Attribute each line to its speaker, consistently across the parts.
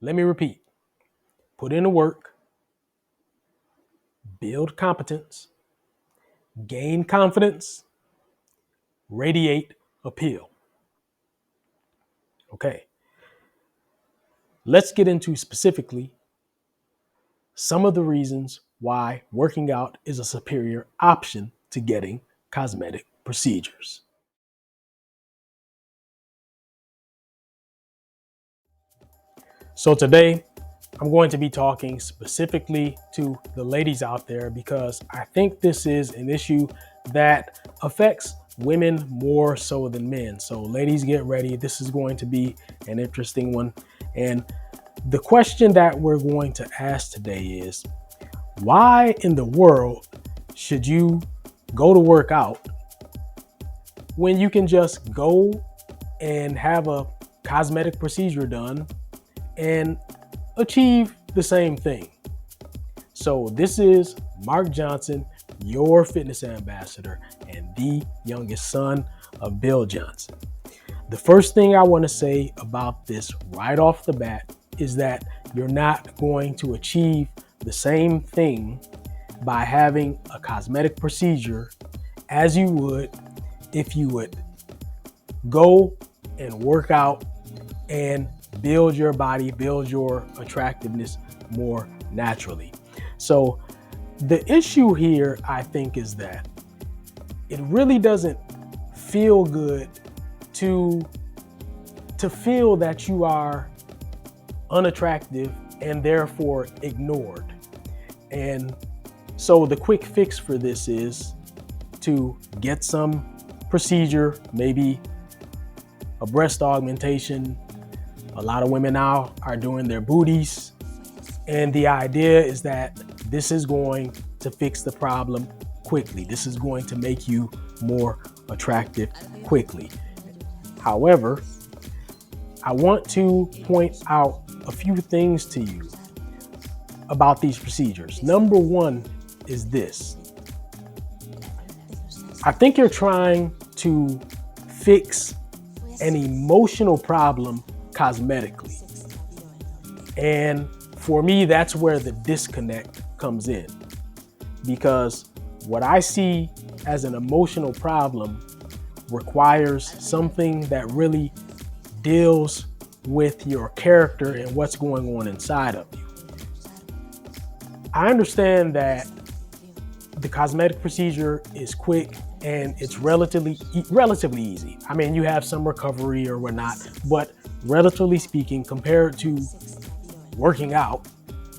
Speaker 1: Let me repeat: put in the work, build competence, gain confidence, radiate appeal. Okay, let's get into specifically some of the reasons why working out is a superior option to getting cosmetic procedures. So today, I'm going to be talking specifically to the ladies out there because I think this is an issue that affects women more so than men. So, ladies, get ready. This is going to be an interesting one. And the question that we're going to ask today is, why in the world should you go to work out when you can just go and have a cosmetic procedure done and achieve the same thing? So this is Mark Johnson, your fitness ambassador and the youngest son of Bill Johnson. The first thing I want to say about this right off the bat is that you're not going to achieve the same thing by having a cosmetic procedure as you would if you would go and work out and build your body, build your attractiveness more naturally. So the issue here, I think, is that it really doesn't feel good to feel that you are unattractive and therefore ignored. And so the quick fix for this is to get some procedure, maybe a breast augmentation. A lot of women now are doing their booties. And the idea is that this is going to fix the problem quickly. This is going to make you more attractive quickly. However, I want to point out a few things to you about these procedures. Number one is this. I think you're trying to fix an emotional problem cosmetically. And for me, that's where the disconnect comes in. Because what I see as an emotional problem requires something that really deals with your character and what's going on inside of you. I understand that the cosmetic procedure is quick and it's relatively easy. I mean, you have some recovery or whatnot, but relatively speaking, compared to working out,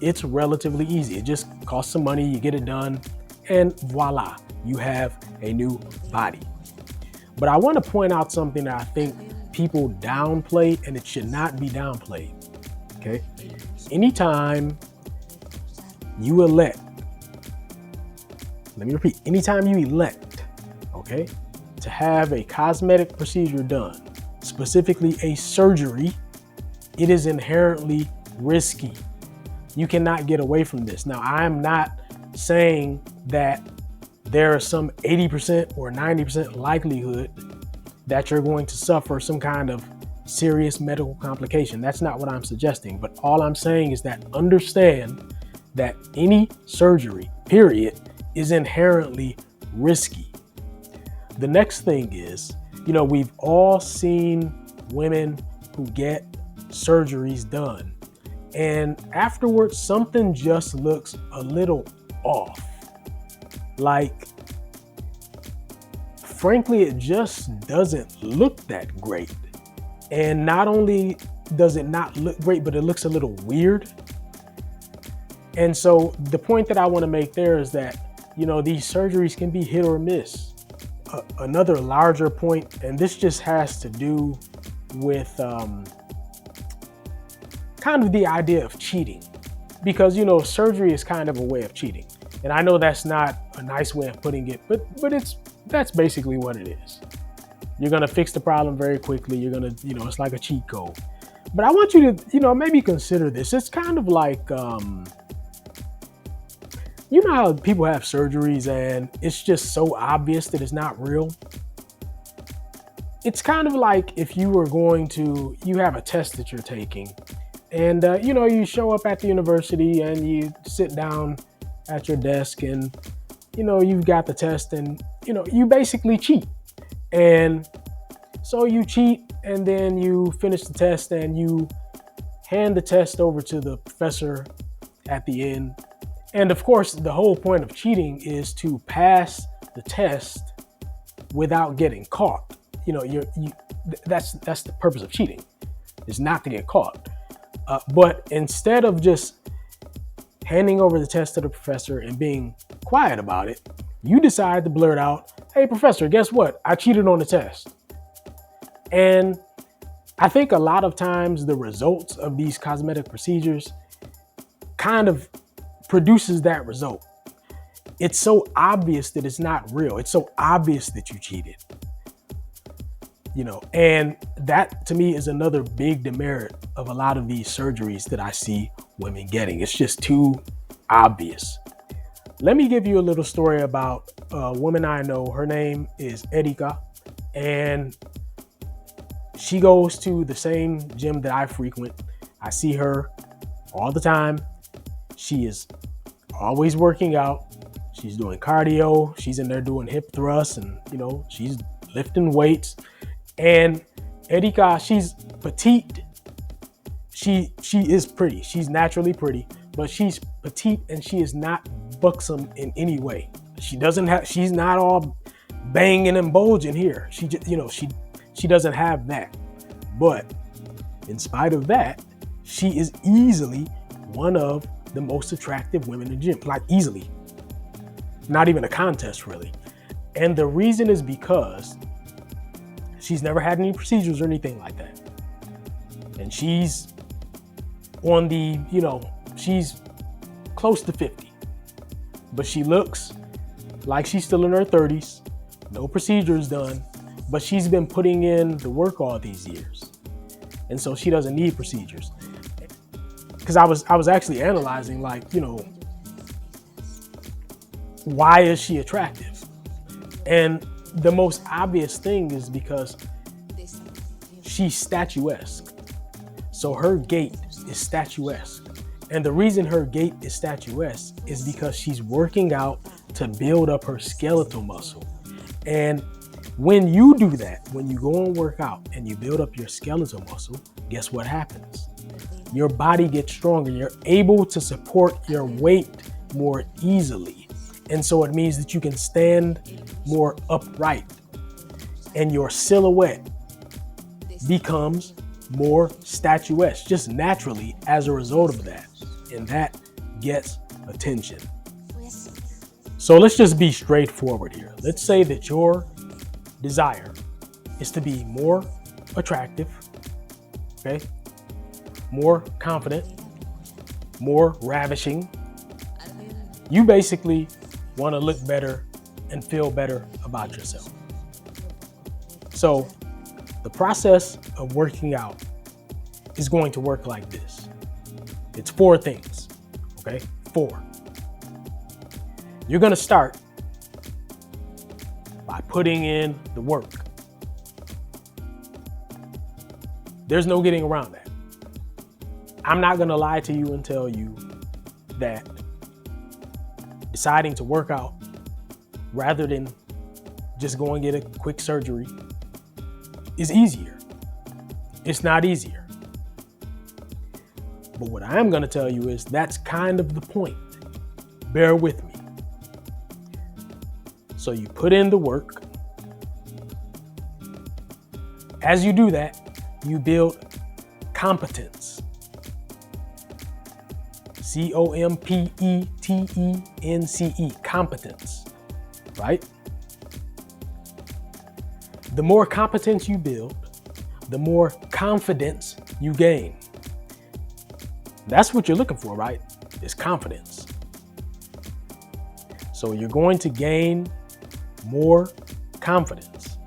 Speaker 1: it's relatively easy. It just costs some money, you get it done, and voila, you have a new body. But I want to point out something that I think people downplay, and it should not be downplayed. Okay? Anytime you elect, let me repeat, anytime you elect, okay, to have a cosmetic procedure done, specifically a surgery, it is inherently risky. You cannot get away from this. Now, I'm not saying that there is some 80% or 90% likelihood that you're going to suffer some kind of serious medical complication. That's not what I'm suggesting. But all I'm saying is that understand that any surgery, period, is inherently risky. The next thing is, we've all seen women who get surgeries done, and afterwards something just looks a little off. Like, frankly, it just doesn't look that great. And not only does it not look great, but it looks a little weird. And so the point that I want to make there is that, these surgeries can be hit or miss. Another larger point, and this just has to do with kind of the idea of cheating, because surgery is kind of a way of cheating. And I know that's not a nice way of putting it, but that's basically what it is. You're gonna fix the problem very quickly. You're gonna, it's like a cheat code. But I want you to, maybe consider this. It's kind of like, how people have surgeries and it's just so obvious that it's not real. It's kind of like if you have a test that you're taking And, you show up at the university and you sit down at your desk and, you've got the test and, you basically cheat. And so you cheat and then you finish the test and you hand the test over to the professor at the end. And of course, the whole point of cheating is to pass the test without getting caught. That's the purpose of cheating, is not to get caught. But instead of just handing over the test to the professor and being quiet about it, you decide to blurt out, "Hey, professor, guess what? I cheated on the test." And I think a lot of times the results of these cosmetic procedures kind of produces that result. It's so obvious that it's not real. It's so obvious that you cheated. And that to me is another big demerit of a lot of these surgeries that I see women getting. It's just too obvious. Let me give you a little story about a woman I know. Her name is Erika, and she goes to the same gym that I frequent. I see her all the time. She is always working out. She's doing cardio. She's in there doing hip thrusts and, she's lifting weights. And Erika, she's petite. She is pretty. She's naturally pretty, but she's petite and she is not buxom in any way. She's not all banging and bulging here. She just, she doesn't have that. But in spite of that, she is easily one of the most attractive women in the gym, like easily. Not even a contest, really. And the reason is because she's never had any procedures or anything like that. And she's on the, she's close to 50. But she looks like she's still in her 30s. No procedures done. But she's been putting in the work all these years. And so she doesn't need procedures. Because I was actually analyzing, why is she attractive? And the most obvious thing is because she's statuesque. So her gait is statuesque. And the reason her gait is statuesque is because she's working out to build up her skeletal muscle. And when you do that, when you go and work out and you build up your skeletal muscle, guess what happens? Your body gets stronger. You're able to support your weight more easily. And so it means that you can stand more upright and your silhouette becomes more statuesque just naturally as a result of that. And that gets attention. So let's just be straightforward here. Let's say that your desire is to be more attractive, okay? More confident, more ravishing. You basically want to look better and feel better about yourself. So the process of working out is going to work like this. It's 4 things, okay? 4. You're going to start by putting in the work. There's no getting around that. I'm not going to lie to you and tell you that deciding to work out rather than just go and get a quick surgery is easier. It's not easier. But what I am going to tell you is that's kind of the point. Bear with me. So you put in the work. As you do that, you build competence. C-O-M-P-E-T-E-N-C-E, competence, right? The more competence you build, the more confidence you gain. That's what you're looking for, right? Is confidence. So you're going to gain more confidence.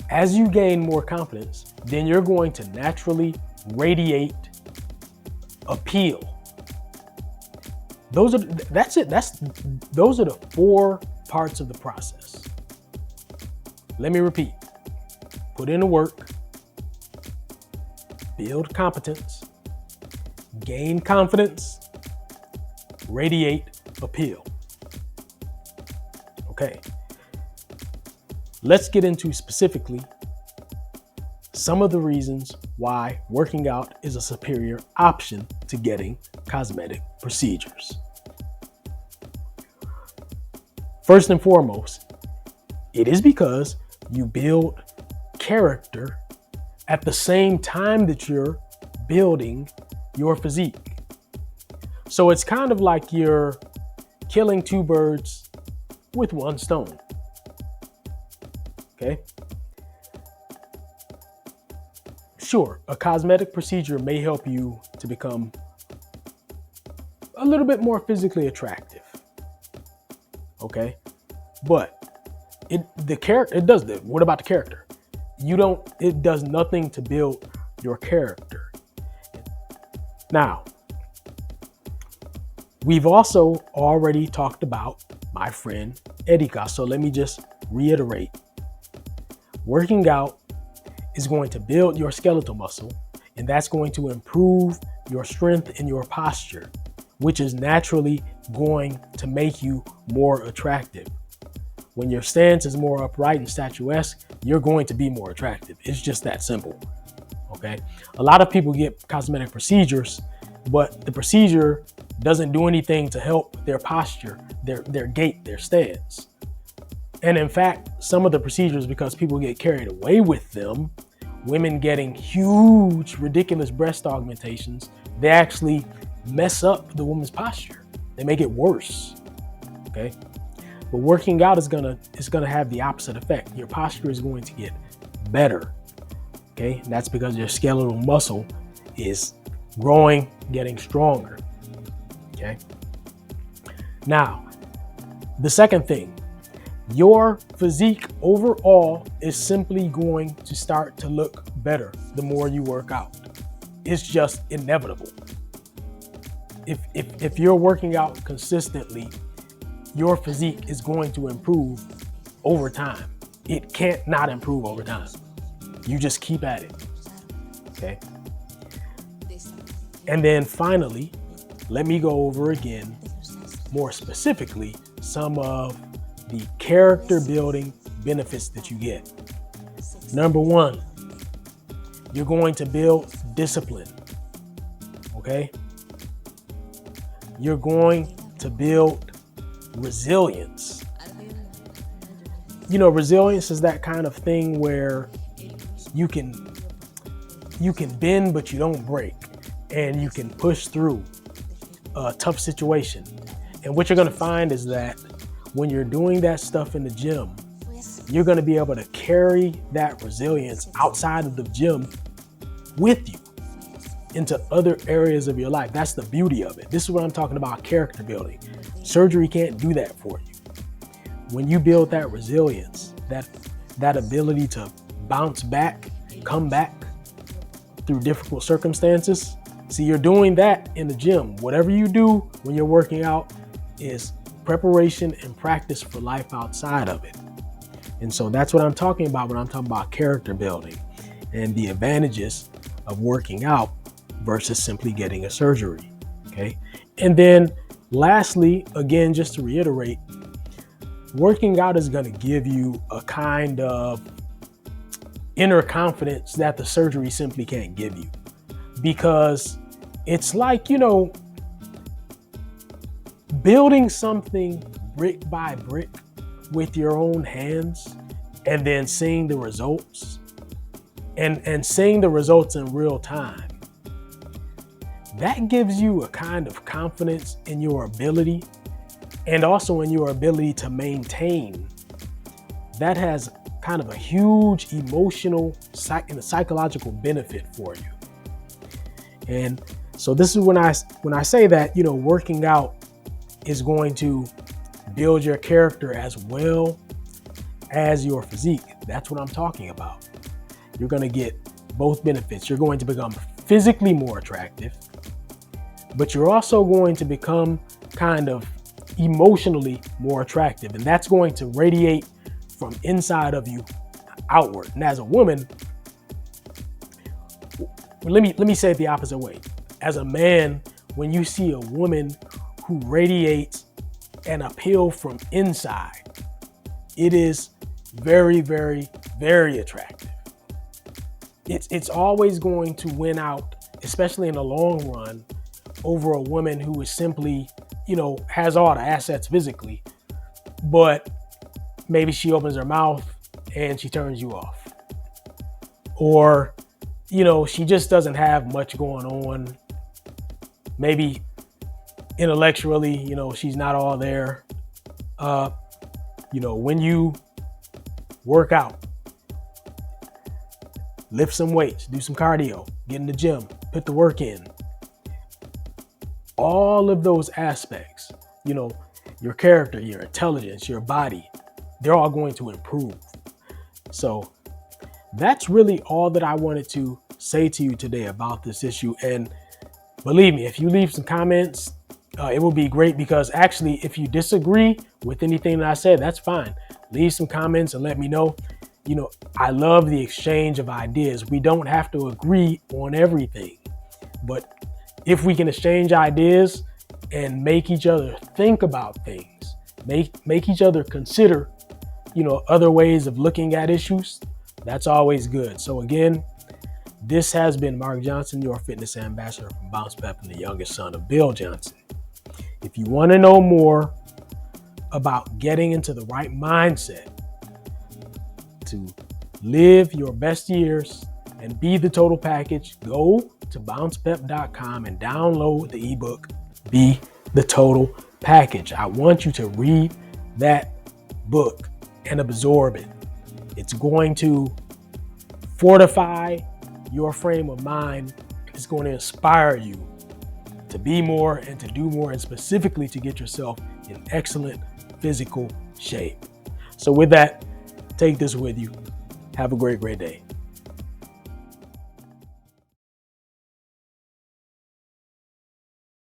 Speaker 1: As you gain more confidence, then you're going to naturally radiate appeal. Those are the 4 parts of the process. Let me repeat. put in the work, build competence, gain confidence, radiate appeal. Okay, let's get into specifically some of the reasons why working out is a superior option to getting cosmetic procedures. First and foremost, it is because you build character at the same time that you're building your physique. So it's kind of like you're killing two birds with one stone. Okay? Sure, a cosmetic procedure may help you to become a little bit more physically attractive. Okay? But it does that. What about the character? It does nothing to build your character. Now, we've also already talked about my friend Erika, so let me just reiterate. Working out is going to build your skeletal muscle, and that's going to improve your strength and your posture, which is naturally going to make you more attractive. When your stance is more upright and statuesque, you're going to be more attractive. It's just that simple. Okay. A lot of people get cosmetic procedures, but the procedure doesn't do anything to help their posture, their gait, their stance. And in fact, some of the procedures, because people get carried away with them, women getting huge, ridiculous breast augmentations, they actually mess up the woman's posture. They make it worse. Okay. But working out is gonna have the opposite effect. Your posture is going to get better. Okay, and that's because your skeletal muscle is growing, getting stronger. Okay. Now, the second thing, your physique overall is simply going to start to look better the more you work out. It's just inevitable. If you're working out consistently, your physique is going to improve over time. It can't not improve over time. You just keep at it. Okay. And then finally, let me go over again, more specifically, some of the character building benefits that you get. Number one, you're going to build discipline. Okay. You're going to build resilience. Resilience is that kind of thing where you can bend, but you don't break, and you can push through a tough situation. And what you're going to find is that when you're doing that stuff in the gym, you're going to be able to carry that resilience outside of the gym with you into other areas of your life. That's the beauty of it. This is what I'm talking about, character building. Surgery can't do that for you. When you build that resilience, that ability to bounce back, come back through difficult circumstances. See, you're doing that in the gym. Whatever you do when you're working out is preparation and practice for life outside of it. And so that's what I'm talking about when I'm talking about character building and the advantages of working out versus simply getting a surgery. Okay. And then lastly, again, just to reiterate, working out is going to give you a kind of inner confidence that the surgery simply can't give you, because it's like, building something brick by brick with your own hands and then seeing the results and seeing the results in real time. That gives you a kind of confidence in your ability and also in your ability to maintain. That has kind of a huge emotional and psychological benefit for you. And so this is when I say that, working out is going to build your character as well as your physique. That's what I'm talking about. You're going to get both benefits. You're going to become physically more attractive, but you're also going to become kind of emotionally more attractive. And that's going to radiate from inside of you outward. And as a woman, let me say it the opposite way. As a man, when you see a woman who radiates an appeal from inside, it is very, very, very attractive. It's always going to win out, especially in the long run, over a woman who is simply, has all the assets physically, but maybe she opens her mouth and she turns you off. Or, she just doesn't have much going on. Maybe intellectually, she's not all there. When you work out, lift some weights, do some cardio, get in the gym, put the work in. All of those aspects, your character, your intelligence, your body, they're all going to improve. So that's really all that I wanted to say to you today about this issue. And believe me, if you leave some comments, it will be great, because actually, if you disagree with anything that I said, that's fine. Leave some comments and let me know. I love the exchange of ideas. We don't have to agree on everything, but if we can exchange ideas and make each other think about things, make each other consider, other ways of looking at issues, that's always good. So again, this has been Mark Johnson, your fitness ambassador from Bounce Pep and the youngest son of Bill Johnson. If you want to know more about getting into the right mindset to live your best years and be the total package, go to bouncepep.com and download the ebook, Be the Total Package. I want you to read that book and absorb it. It's going to fortify your frame of mind. It's going to inspire you to be more and to do more, and specifically to get yourself in excellent physical shape. So with that, take this with you. Have a great, great day.